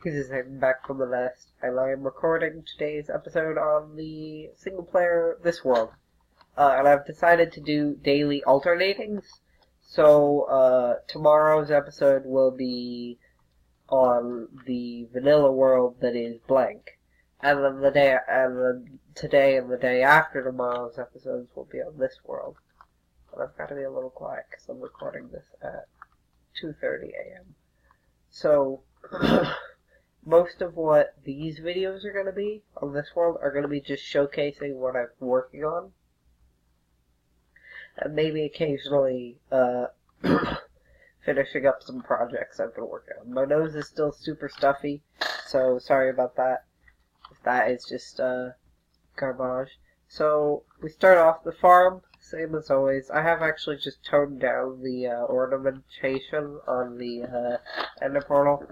This is Hayden back from the last, and I am recording today's episode on the single player This World. And I've decided to do daily alternatings. So, tomorrow's episode will be on the vanilla world that is blank. And then today and the day after tomorrow's episodes will be on this world. And I've got to be a little quiet because I'm recording this at 2:30 a.m. So, most of what these videos are going to be on this world are going to be just showcasing what I'm working on. And maybe occasionally, finishing up some projects I've been working on. My nose is still super stuffy, so sorry about that. If that is just, garbage. So, we start off the farm, same as always. I have actually just toned down the, ornamentation on the, ender portal.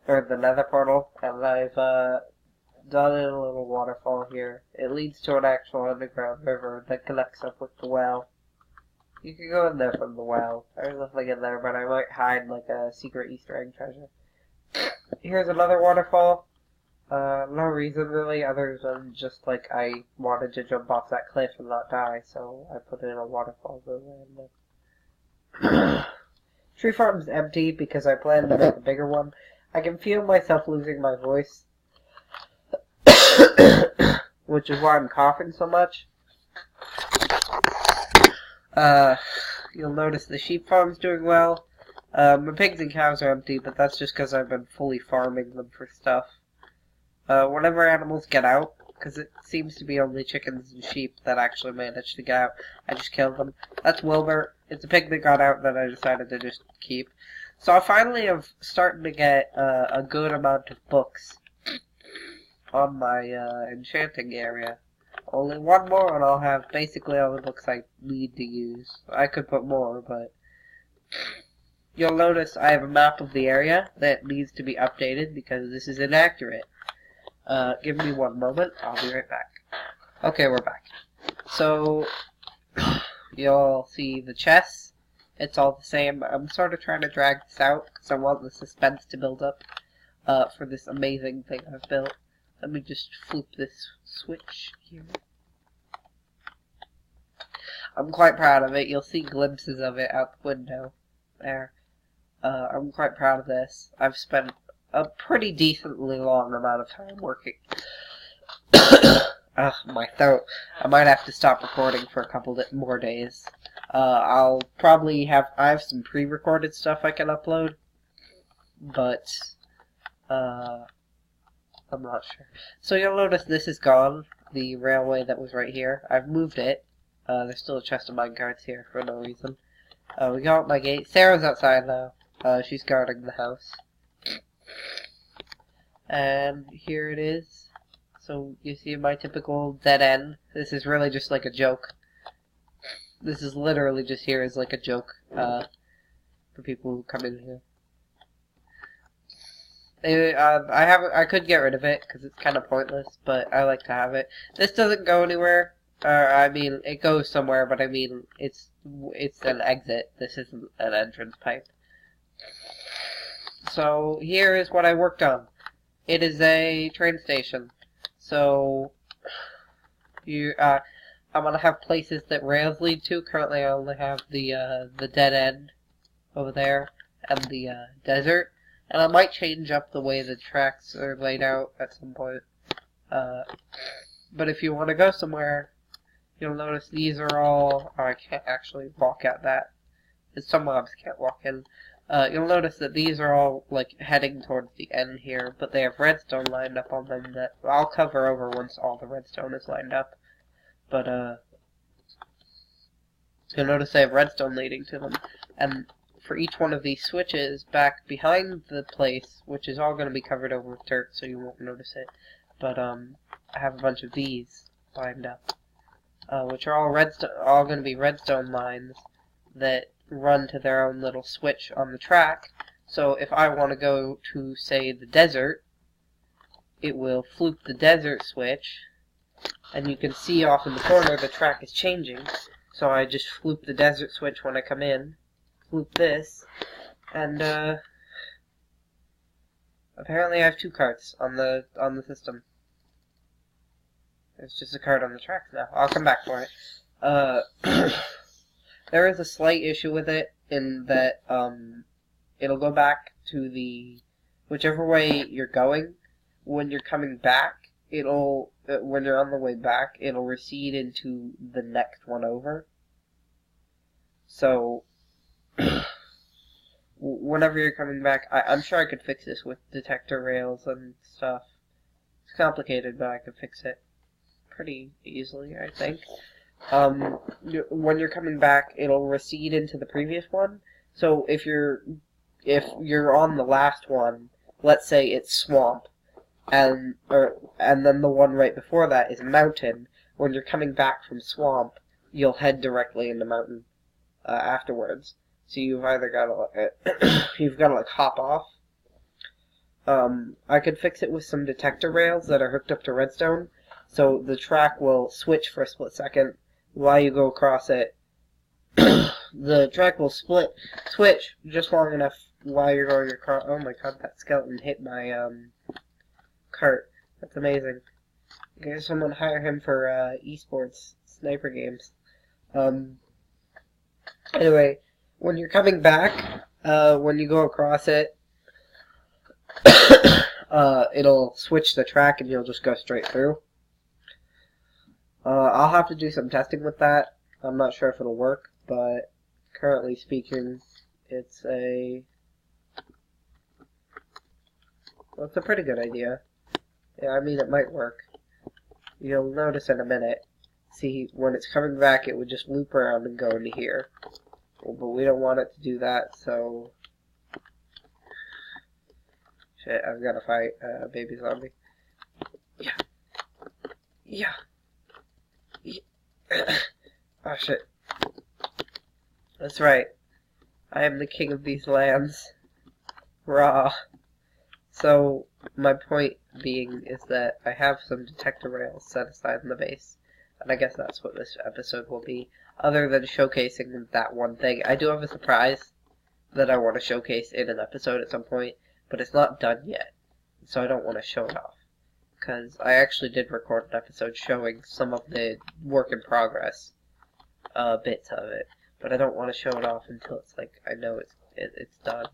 Or the nether portal, and I've done in a little waterfall here. It leads to an actual underground river that connects up with the well. You can go in there from the well. There's nothing in there, but I might hide like a secret Easter egg treasure. Here's another waterfall. No reason really, other than just like I wanted to jump off that cliff and not die, so I put in a waterfall there. Tree farm's empty because I plan to make a bigger one. I can feel myself losing my voice, which is why I'm coughing so much. You'll notice the sheep farm's doing well. My pigs and cows are empty, but that's just because I've been fully farming them for stuff. Whenever animals get out, because it seems to be only chickens and sheep that actually manage to get out, I just kill them. That's Wilbur. It's a pig that got out that I decided to just keep. So I finally am starting to get a good amount of books on my enchanting area. Only one more and I'll have basically all the books I need to use. I could put more, but you'll notice I have a map of the area that needs to be updated because this is inaccurate. Give me one moment. I'll be right back. Okay, we're back. So, you'll see the chests. It's all the same. I'm sort of trying to drag this out because I want the suspense to build up for this amazing thing I've built. Let me just flip this switch here. I'm quite proud of it. You'll see glimpses of it out the window there. I'm quite proud of this. I've spent a pretty decently long amount of time working. Ugh, my throat. I might have to stop recording for a couple more days. I'll probably I have some pre-recorded stuff I can upload, but, I'm not sure. So you'll notice this is gone, the railway that was right here. I've moved it. There's still a chest of minecarts here for no reason. We got out my gate. Sarah's outside now. She's guarding the house. And here it is. So you see my typical dead end. This is really just like a joke. This is literally just here as like a joke for people who come in here. I could get rid of it because it's kind of pointless, but I like to have it. This doesn't go anywhere. I mean, it goes somewhere, but I mean, it's an exit. This isn't an entrance pipe. So here is what I worked on. It is a train station. So I'm gonna have places that rails lead to. Currently, I only have the dead end over there and the desert, and I might change up the way the tracks are laid out at some point. But if you want to go somewhere, you'll notice these are all. Oh, I can't actually walk at that. Some mobs can't walk in. You'll notice that these are all like heading towards the end here, but they have redstone lined up on them that I'll cover over once all the redstone is lined up. But, you'll notice they have redstone leading to them. And for each one of these switches, back behind the place, which is all going to be covered over with dirt, so you won't notice it. But, I have a bunch of these lined up, which are all going to be redstone lines that run to their own little switch on the track. So if I want to go to, say, the desert, it will fluke the desert switch. And you can see off in the corner the track is changing. So I just fluke the desert switch when I come in. Fluke this. And, Apparently I have 2 carts on the system. There's just a cart on the tracks now. I'll come back for it. There is a slight issue with it in that it'll go back to the whichever way you're going. When you're coming back, it'll when you're on the way back, it'll recede into the next one over. So whenever you're coming back, I'm sure I could fix this with detector rails and stuff. It's complicated, but I could fix it pretty easily, I think. When you're coming back, it'll recede into the previous one. So if you're on the last one, let's say it's swamp, and then the one right before that is mountain. When you're coming back from swamp, you'll head directly into mountain afterwards. So you've either got to like hop off. I could fix it with some detector rails that are hooked up to redstone, so the track will switch for a split second while you go across it. The track will switch just long enough while you're going across. Oh my god, that skeleton hit my cart. That's amazing. I guess someone hire him for esports sniper games. Anyway, when you're coming back, when you go across it, it'll switch the track and you'll just go straight through. I'll have to do some testing with that. I'm not sure if it'll work, but currently speaking, it's a pretty good idea. Yeah, I mean, it might work. You'll notice in a minute. See, when it's coming back, it would just loop around and go into here. But we don't want it to do that, so... Shit, I've got to fight a baby zombie. Yeah. Yeah. Oh shit. That's right. I am the king of these lands. Raw. So, my point being is that I have some detector rails set aside in the base. And I guess that's what this episode will be. Other than showcasing that one thing. I do have a surprise that I want to showcase in an episode at some point. But it's not done yet. So I don't want to show it off. Because I actually did record an episode showing some of the work in progress bits of it, but I don't want to show it off until it's like I know it's done.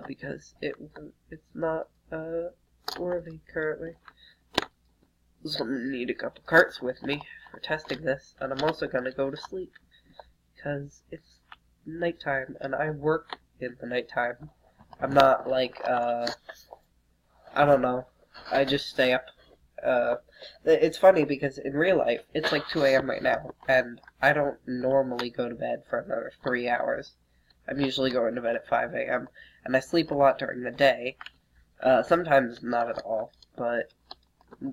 Because it's not worthy currently. So I need a couple carts with me for testing this, and I'm also gonna go to sleep because it's nighttime and I work in the nighttime. I'm not like I don't know. I just stay up. It's funny because in real life, it's like 2 a.m. right now, and I don't normally go to bed for another 3 hours. I'm usually going to bed at 5 a.m., and I sleep a lot during the day. Sometimes not at all, but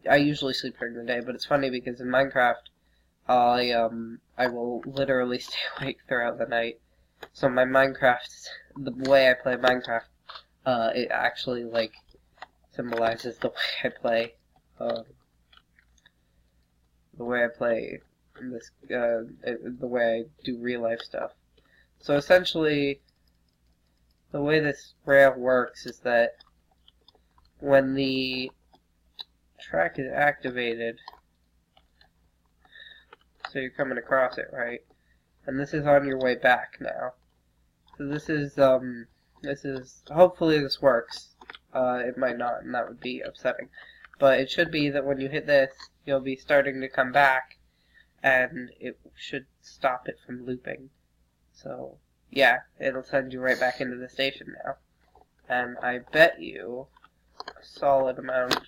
I usually sleep during the day. But it's funny because in Minecraft, I will literally stay awake throughout the night. So my Minecraft, the way I play Minecraft, it actually, like, symbolizes the way I play, this, the way I do real life stuff. So essentially, the way this rail works is that when the track is activated, so you're coming across it, right? And this is on your way back now. So this is, hopefully this works. It might not, and that would be upsetting. But it should be that when you hit this, you'll be starting to come back, and it should stop it from looping. So, yeah, it'll send you right back into the station now. And I bet you a solid amount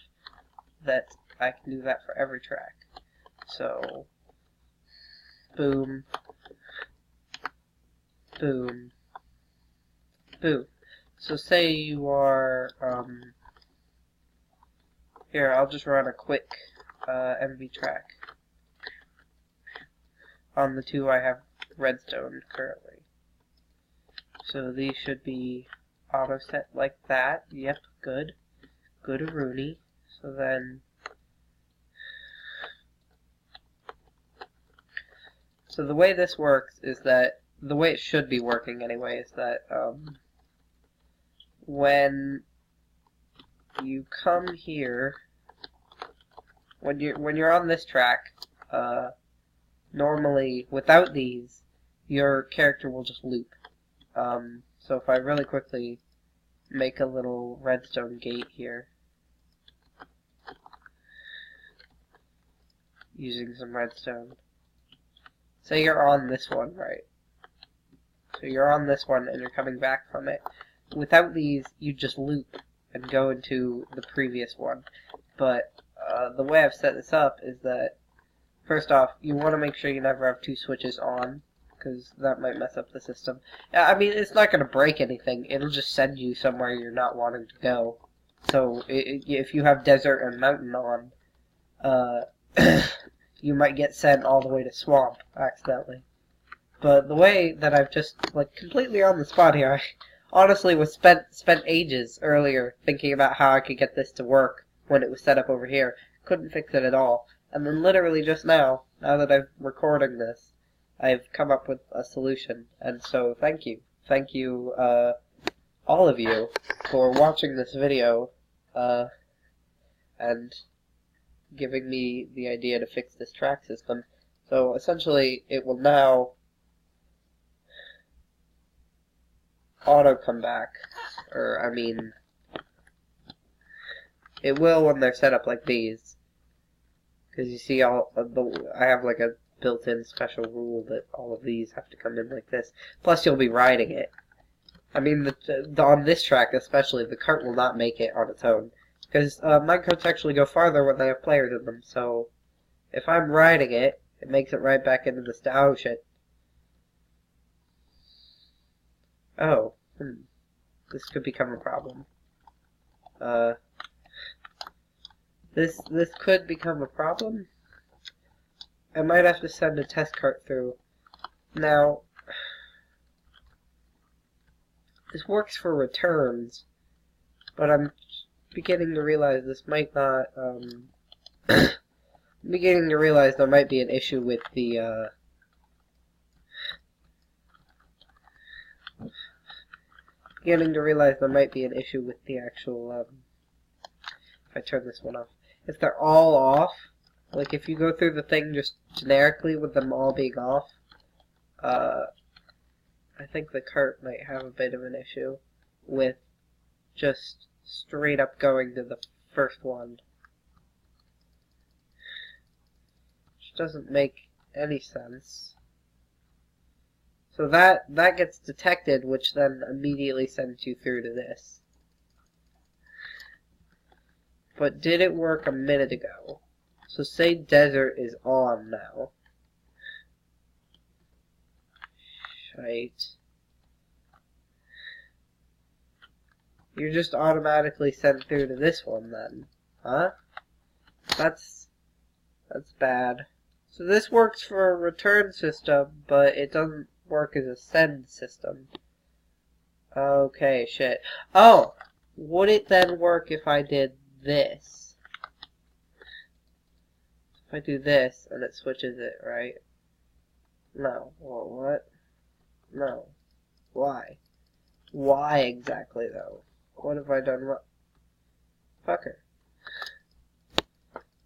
that I can do that for every track. So, boom, boom, boom. So say you are, here, I'll just run a quick MV track. On the 2 I have redstone currently. So these should be auto set like that. Yep, good. Good-a-rooney. So then... So the way this works is that, the way it should be working anyway, is that, when you come here, when you're on this track, normally without these, your character will just loop. So if I really quickly make a little redstone gate here, using some redstone. Say you're on this one, right? So you're on this one and you're coming back from it. Without these, you just loop and go into the previous one. But the way I've set this up is that, first off, you want to make sure you never have two switches on, because that might mess up the system. I mean, it's not going to break anything. It'll just send you somewhere you're not wanting to go. So if you have desert and mountain on, you might get sent all the way to swamp accidentally. But the way that I've just, like, completely on the spot here, I honestly was spent ages earlier thinking about how I could get this to work when it was set up over here. Couldn't fix it at all. And then literally just now that I'm recording this, I've come up with a solution. And so thank you. Thank you, all of you, for watching this video, and giving me the idea to fix this track system. So essentially, it will now auto come back, or I mean, it will when they're set up like these. Because you see, I have like a built-in special rule that all of these have to come in like this. Plus, you'll be riding it. I mean, on this track especially, the cart will not make it on its own. Because minecarts actually go farther when they have players in them, so if I'm riding it, it makes it right back into the oh shit. Oh, this could become a problem. This could become a problem. I might have to send a test cart through. Now, this works for returns, but I'm beginning to realize this might not, I'm beginning to realize there might be an issue with the, actual, if I turn this one off. If they're all off, like if you go through the thing just generically with them all being off, I think the cart might have a bit of an issue with just straight up going to the first one. Which doesn't make any sense. So that gets detected, which then immediately sends you through to this. But did it work a minute ago? So say desert is on now. Shite. You're just automatically sent through to this one then. Huh? That's bad. So this works for a return system, but it doesn't work as a send system. Okay, shit. Oh! Would it then work if I did this? If I do this, and it switches it, right? No. Well, what? No. Why? Why exactly, though? What have I done wrong? Fucker.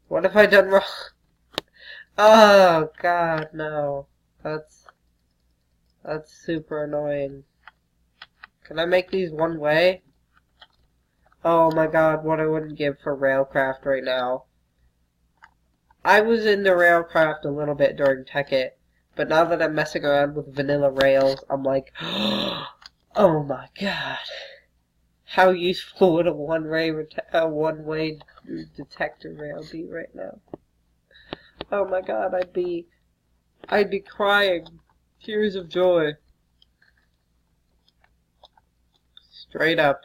What have I done wrong? Oh, God, no. That's super annoying. Can I make these one way? Oh my god, what I wouldn't give for Railcraft right now. I was into Railcraft a little bit during TechIt, but now that I'm messing around with vanilla Rails, I'm like, oh my god. How useful would a one-way detector rail be right now? Oh my god, I'd be crying. Tears of joy. Straight up.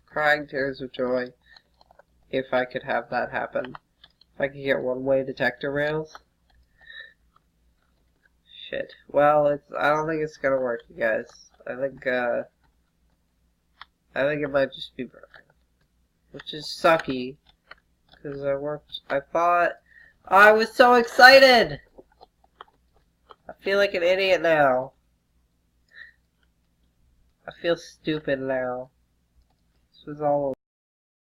Crying tears of joy. If I could have that happen. If I could get one-way detector rails. Shit. Well, I don't think it's gonna work, you guys. I think it might just be broken. Which is sucky. Because I thought, I was so excited! I feel like an idiot now. I feel stupid now. This was all